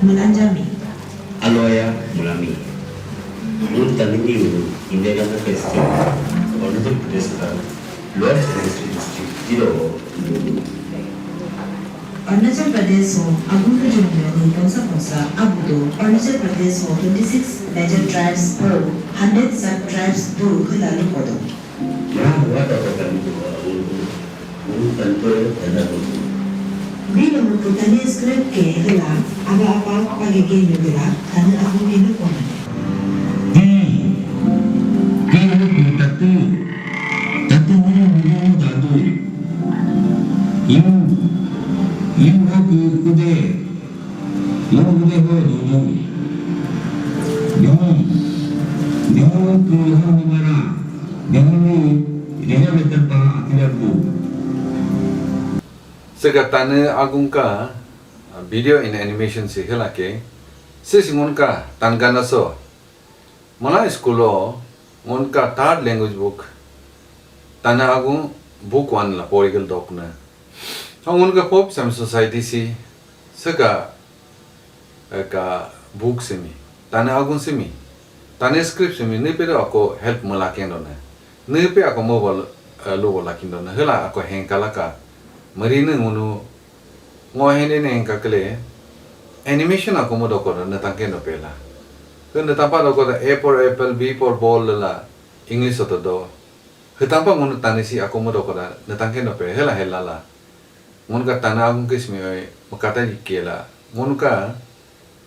melanjami. Aloya mulami. Untan ini India kan pasti. Orang tu pasti luar district tidak. Arunachal प्रदेश हो अगुन के जुम्मे कौन सा अब दो अरुणाचल प्रदेश हो 26 मेजर ट्राइब्स और 100 सब ट्राइब्स दो खिलाड़ी पदो Ya, what about tanto Bila mengutani skrip ke hela apa-apa pagi game juga karena aku ini komen. Tapi mana jatuh. Ibu aku kude ho yang tu ham mana yang ni betul pa akhirnya bu. Segatane agung ka video in animation si hela ke sisingon ka tangana so mana skulo ngon ka third language book tana agung book one la political doc na ngon ka pop sam society si sega ka book semi tana agung semi tana script semi ne pe ako help mala kendo na ne pe ako mobile logo la kindo na hela ako hengkala ka marina ngunu ngohene ne engka kle animation ako mo doko na tangke no pela kena tampa doko da A for apple B for ball la english to do hetampa ngunu tanisi ako mo doko da tangke no pe hela hela la ngun ka tana agung kismi oi makata ikela ngun ka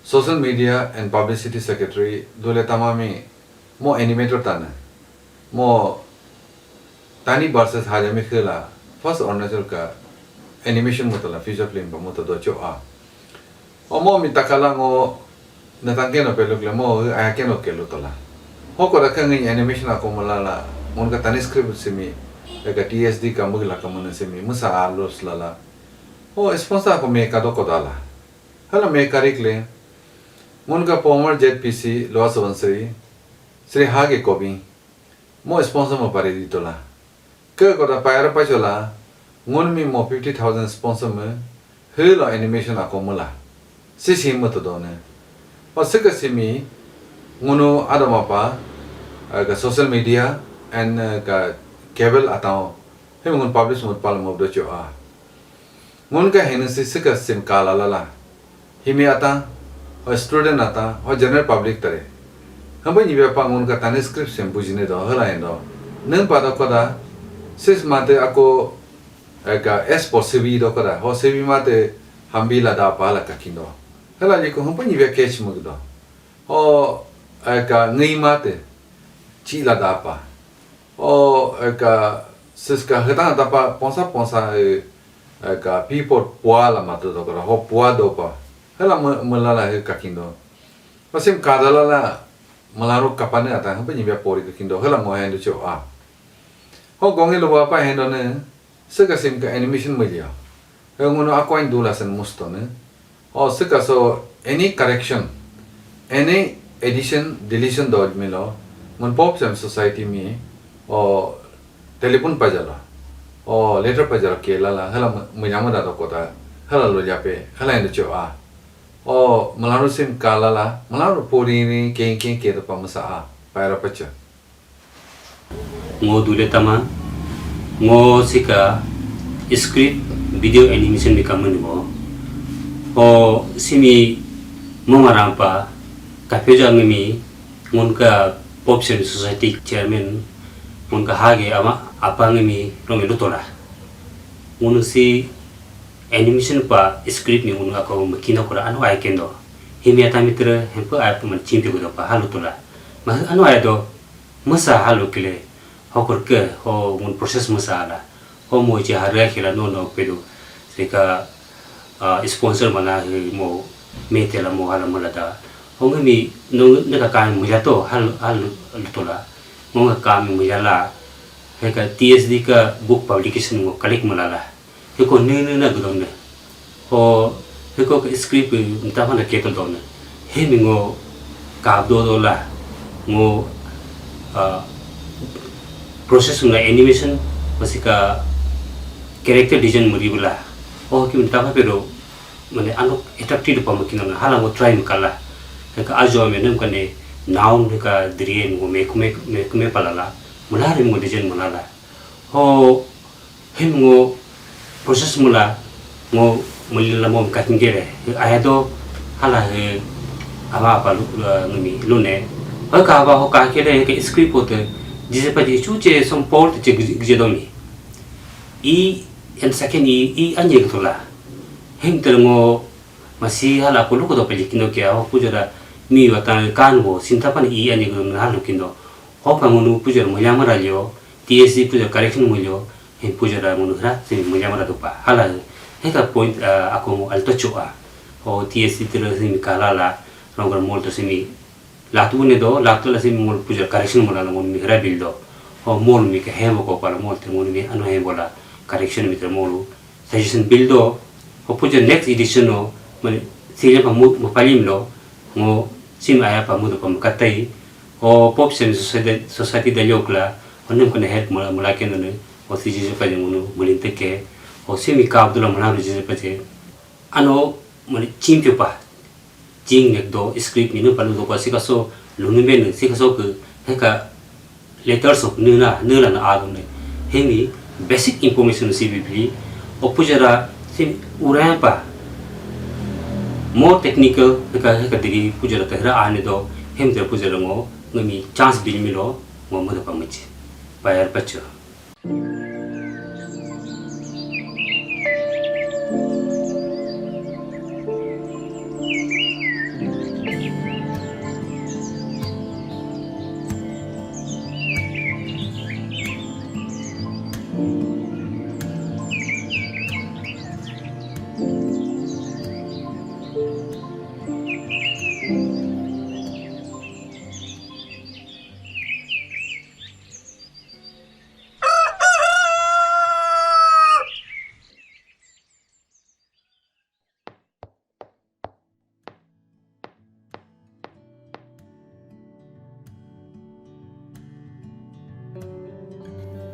social media and publicity secretary dole tamami mo animator tana mo tani versus hajami khela first Arunachal ka animation mutala feature film ba muto do cho a omo mi takala ngo natangke no pelo kle mo ayake no kelo tola hoko da kangi animation ako malala mon ka tani script simi ka TSD ka mugla ka mon simi musa alos lala o sponsor ko me ka do ko dala hala me karikle mon ka former ZPC Loa Subansiri Sri Hage Kobi mo sponsor mo pare di tola ke ko da paira pa chola ngon mi mo 50,000 sponsor me helo animation ako mula sisi mo to done o sika simi ngono adama pa ka social media and ka cable atao he ngon publish mo pal mo do cho a ngon ka hen sika sim kala lala himi ata o student ata o general public tare hamba ni pa ngon ka tane script sim bujine do hala endo nang pa do ko da sis mate ako ka es possible do kada ho sebi mate hambila da pala ka kindo hala ji ko hampa ni ve catch mo do ho ka ngai mate chi la da pa o ka sis ka heta da pa ponsa ka people poala mate do kada ho poa do pa hala malala ka kindo pasim kadala la malaro kapane ata hampa ni ve pori ka kindo hala mo hen do cho a ho gonge lo pa hen do ne seka sim ka animation media ngono ako in dula san musto ne o seka so any correction any addition deletion do milo mon pop sam society mi o telephone pajala o letter pajala ke lala hala manyama da ko ta hala lo jape hala endo cho a o malaro sim kala la malaro pori ni ke to pamasa a paira pacha ngo dule tama ngo sika script video animation mi kamun bo o simi momarampa kapeja mi ngonka popsen society chairman ngonka hage ama apang mi rongi lutola ngono si animation pa script mi ngono ako makina kora anu ay kendo himi ata mitra hempo ay puman chimpi ko pa halutola ma anu ay do masa halu kile hokor ke ho ngun proses masala ho mo je harga khila no pedo seka sponsor mana mo metela mo hala malada ho ngami no neka kan mo yato hal tola mo ka mo yala heka TSD ka book publication mo kalik malala heko ne na gudom ne ho heko script unta mana keto don he mingo ka do la mo proses ng animation masih ka character design mo bula oh kim tama pero mane anok attracted pa makina hala mo try mukala ka ajo me nem kane noun ka drien mo me palala mulari mo dejen mulala ho hem ngo proses mula ngo mulila mo ka tingere ayado hala he aba apa ngami lune ho ka ba ho ka kele ke script pot jise pa ji chuche som port je gjedomi I and second I anye gtola hem termo masih hala ko luko do pelikino ke ho pujara mi watan kan wo sintapan I anye gum na lukindo ho pa munu pujara mulya maralyo TSC pujara correction mulyo hem pujara munu ra se mulya mara pa hala he ka point ako mo alto choa ho TSC tero se mi kala la rongar molto se mi latu ne do latu la se mi mol pujara correction mulala mon mi ra bildo ho mol mi ke hemo ko para mol te mon mi anu he bola correction meter molu suggestion buildo ho puja next edition no mane sile pa mo palim lo ngo sim aya pa mo do pa katai ho pop sem society da yokla onem kone help mula ken ne ho sije pa jemu bulinte ke ho simi ka abdullah mala je pa je ano mane chim pa jing nek do script ni no palu do ka sikaso luni ben sikaso ke heka letters of nuna na adum ne hemi basic information CBP opujara sim urapa more technical ka digi pujara tahra ane do hem der pujara ngo ngami chance bilmilo ngo mo da pamachi bayar pacho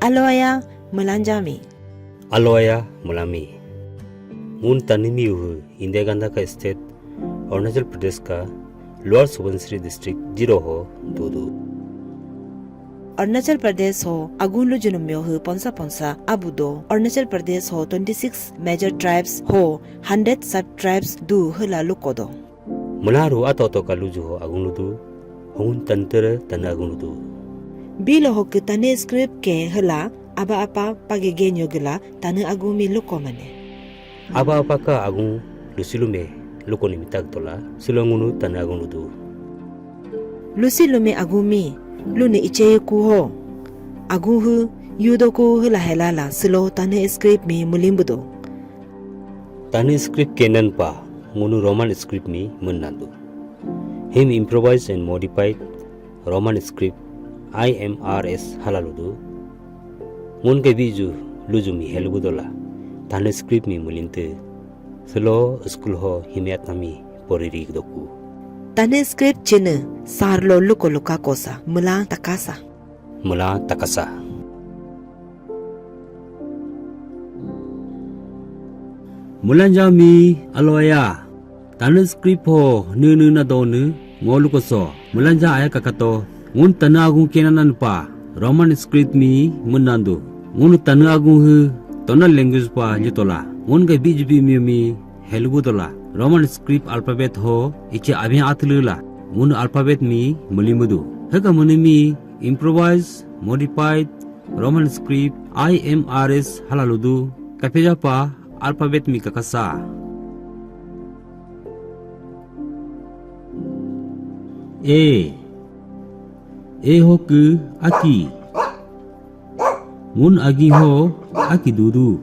Aloya Melanjami. Aloya Mulami Mun Tanimi Indeganda का स्टेट अरुणाचल प्रदेश का लोअर सुबनसिरी डिस्ट्रिक्ट 0 हो Dudu Arunachal Pradesh ho agunlo junumyo ho ponsa abudo Arunachal Pradesh ho 26 major tribes ho 100 sub tribes du hela lukodo Mularu ato kaluju ho agunlu du hun tantere tanagunlu du bilo ho kitane script ke hela aba apa pagegenyo gela tane agumi lukomane aba apa ka agung lusilume lukoni mitag tola silongunu tanagunu du lusilume agumi lune iche ku ho aguhu yudoku hela helala silo tane script mi mulimbudo tane script kenan pa ngunu roman script mi munnandu him improvised and modified roman script IMRS halaludu mun ke biju lujumi helbudola tane script mi mulinte silo school ho himiat nami poriri doku tane script chene sarlo lukoluka kosa mula takasa Mulanjami aloya tane script ho nu na donu ngolukoso mulanja aya kakato ngun tanagung kenanan pa roman script mi munandu ngun tanagung hu tonal language pa litola ngun ga bjp mi helbudola roman script alphabet ho ichi abhi atlula ngun alphabet mi mulimudu haka munimi improvise modified roman script IMRS halaludu kapeja pa alphabet mi kakasa A hoku aki mun agi ho aki dudu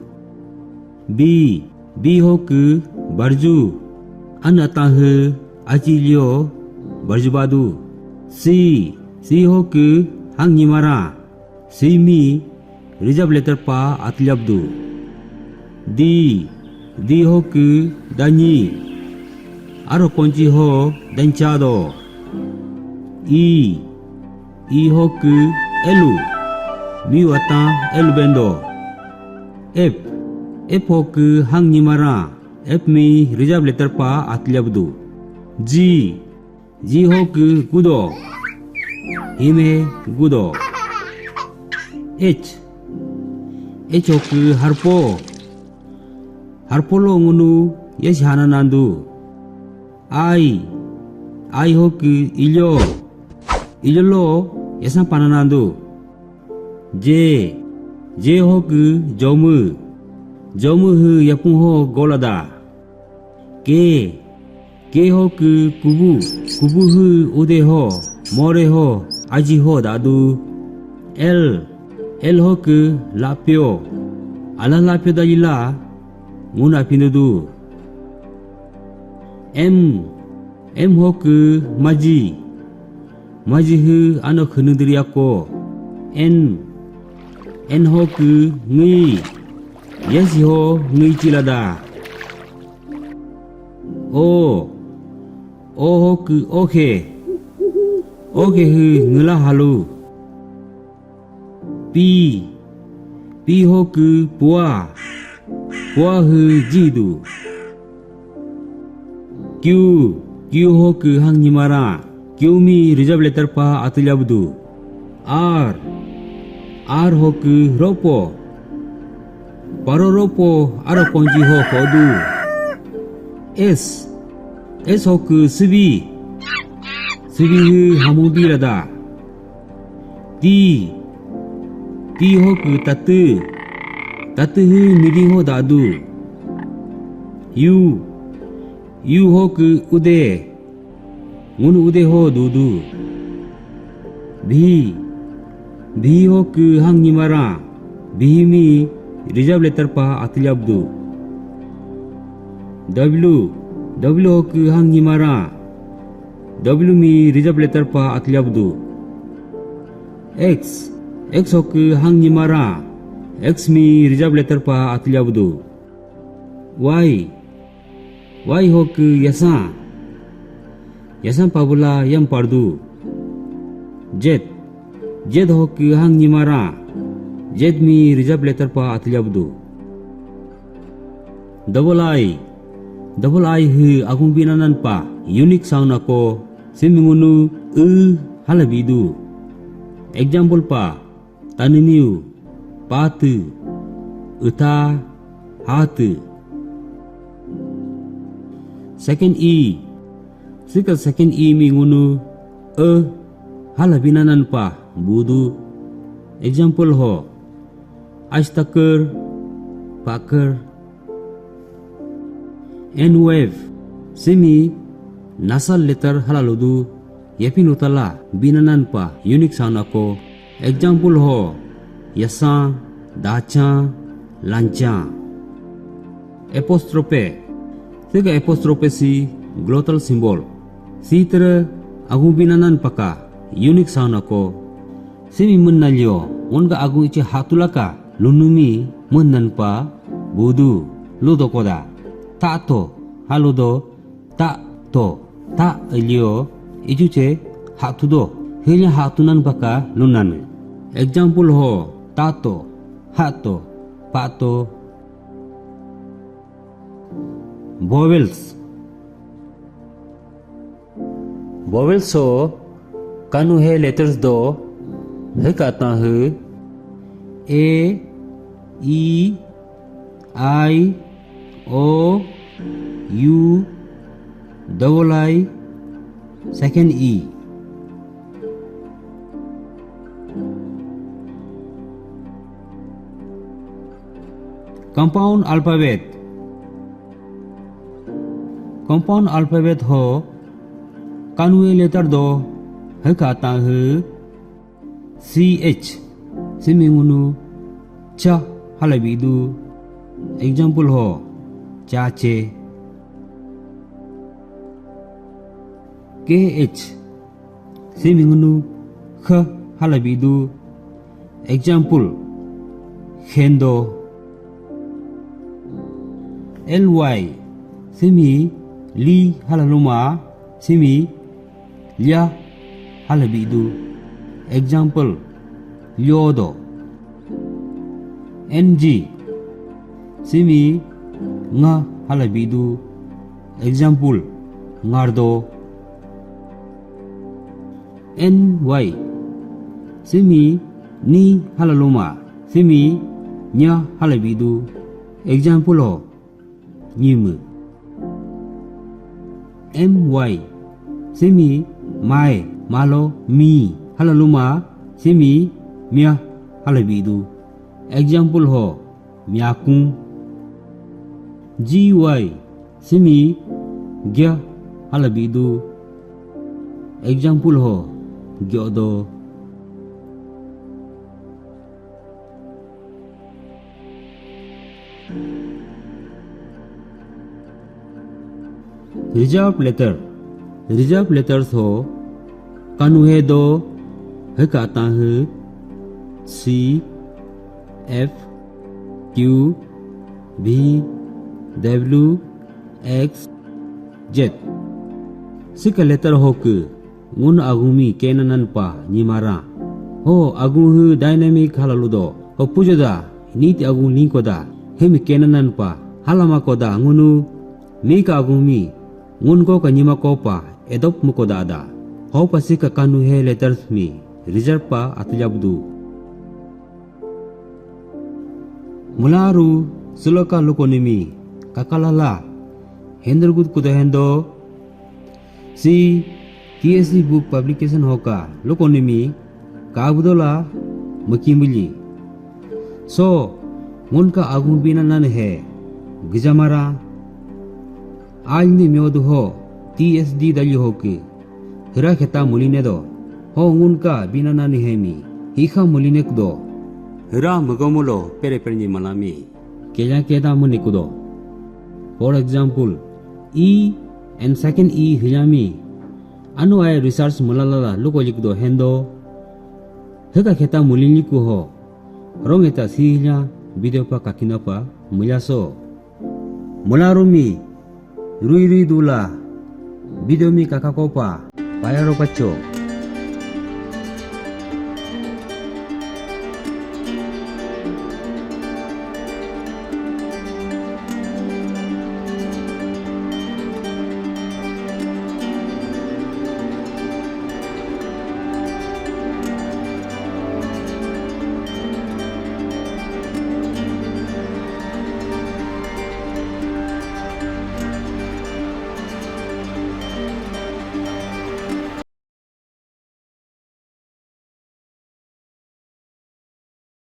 B hoku barju anatah ajilio barjubadu C hoku hangimara simi reserve letter pa atlabdu D hoku dani aro ponji ho danchado E hoku elu miwata elubendo F hoku hangnimara F mi reserve letter pa atlabdu. G ho ku gudo. Hime gudo. H ho ku harpo. Harpo lo ngunu yes hananandu. I ho ku ilyo. Ilyo lo yesan pananandu. J ho ku jomu. Jomu hu yapung ho golada. K ho ku kubu. Kubu hu ude ho. More ho. Aji ho dadu. L ho ku lapyo. Ala lapyo dalila. Nguna pinudu. M ho ku maji. Maji hu ano khenudri ako. N ho ku ngi. Yes ho ngi chilada. O ho ku oke. Oke hu ngula halu. P ho ku pua. Pua hu jidu. Q ho ku hangnimara. Q mi reserve letter pa atlabdu. R ho ku ropo. Paro ropo aro konji ho kodu. S ho ku subi. Subi hu hamubi lada. T ho ku tatu. Tatu hu nidi ho dadu. U ho ku ude. Ngun ude ho dudu. V ho ku hangnimara. V mi reserve letter pa atlabdu. W ho ku hangnimara. W mi reserve letter pa atlabdu. X ho ku hangnimara. X mi reserve letter pa atlabdu. Y ho ku yasan. Yasan pabula yang pardu. Z ho ku hangnimara. Z mi reserve letter pa atlabdu. Double I hu agung binanan pa unique sound ako simingunu halabidu. Example pa taniniu, patu, uta, hatu. Second E. Sika second E mingunu halabinanan pa budu. Example ho ashtaker, paker. N wave semi nasal letter halaludu. Yapin utala binanan pa unique sound ako. Example ho yasa, dacha, lancha. Apostrophe sika apostrophe si glottal symbol. Si tera agung binanan paka unique sound ako. Semi mennalyo onga agung ichi hatulaka lunumi mennan pa budu ludokoda. Tak to haludo tak to tak elio ijuce hatudo hanya hatunan baka lunan. Example ho tato, hato, pato. Vowels ho kanu he letters do he kata he A, E, I, O, U, double I, second E. Compound alphabet ho kanwe letter do he kata he CH simingunu cha halabidu. Example ho chache. KH simingunu kha halabidu. Example hendo. LY simi li halaluma simi lya halabidu. Example lyodo. NG simi nga halabidu example ngardo ny simi ni halaloma simi nya halabidu example ho nyimu my simi mai malo mi halaloma simi mia halabidu example ho miakung gy simi gya halabidu example ho gyodo reserve letters ho kanuhe do hekata he c f q v w x z sika letter ho ke ngun agumi kenanan pa nyimara ho agung hu dynamic halaludo ho pujoda niti agung lingkoda hemi kenanan pa halama koda ngunu mika agumi ngun ko kanyima ko pa edop mukoda ada ho pasika kanu he letters mi reserve pa atjabdu mularu suloka lukonimi kakalala hendergut kuda hendo si TSC book publication hoka lukonimi kabudola makimuli so ngunka agung binanan he gijamara alni myodu ho TSD dali hoki hira kheta muline do ho ngunka binanan hemi hikha muline kudo hira mugomulo pere perni malami keja keda munikudo for example e and second e hilami anu ay research mulalala lukolikdo hendo heka kheta muliniku ho rong eta sihnya video pa kakina pa mulyaso mularumi rui dula video mi kakako pa payaro pacho